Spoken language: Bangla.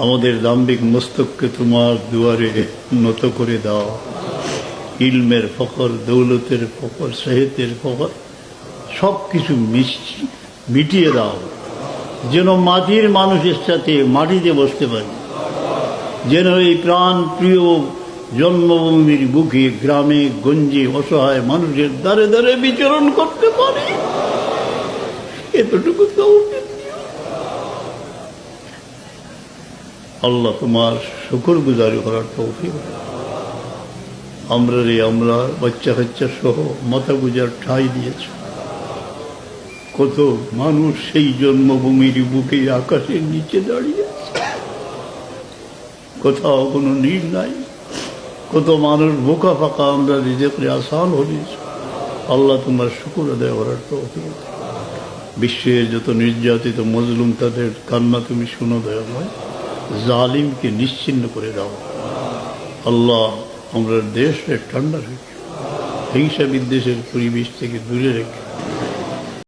আমাদের দাম্ভিক মস্তককে তোমার দুয়ারে নত করে দাও। ইলমের ফখর, দৌলতের ফখর, সেহতের ফখর সব কিছু মিটিয়ে দাও, যেন মাটির মানুষের সাথে মাটিতে বসতে পারি, যেন এই প্রাণ প্রিয় জন্মভূমির বুকে গ্রামে গঞ্জে অসহায় মানুষের দ্বারে দ্বারে বিচরণ করতে পারি। এতটুকু তৌফিক দিও। আল্লাহ তোমার শুকর গুজারি করার তৌফিক। আমরা বাচ্চা কাচ্চা সহ মাথা গুজার ঠাঁই দিয়েছ। কত মানুষ সেই জন্মভূমির বুকে আকাশের নিচে দাঁড়িয়ে, কোথাও কোনো নীড় নাই। কত মানুষ বোকা ফাঁকা, আমরা রিজেক্টে আসান হয়েছে। আল্লাহ তোমার শুকর আদায় করার তৌফিক। বিশ্বের যত নির্যাতিত মজলুম তাদের কান্না তুমি শুনো দয়াময়। জালিমকে নিশ্চিহ্ন করে দাও। আল্লাহ আমরা দেশে ঠান্ডা রেখে, হিংসা বিদ্বেষের পরিবেশ থেকে দূরে রেখে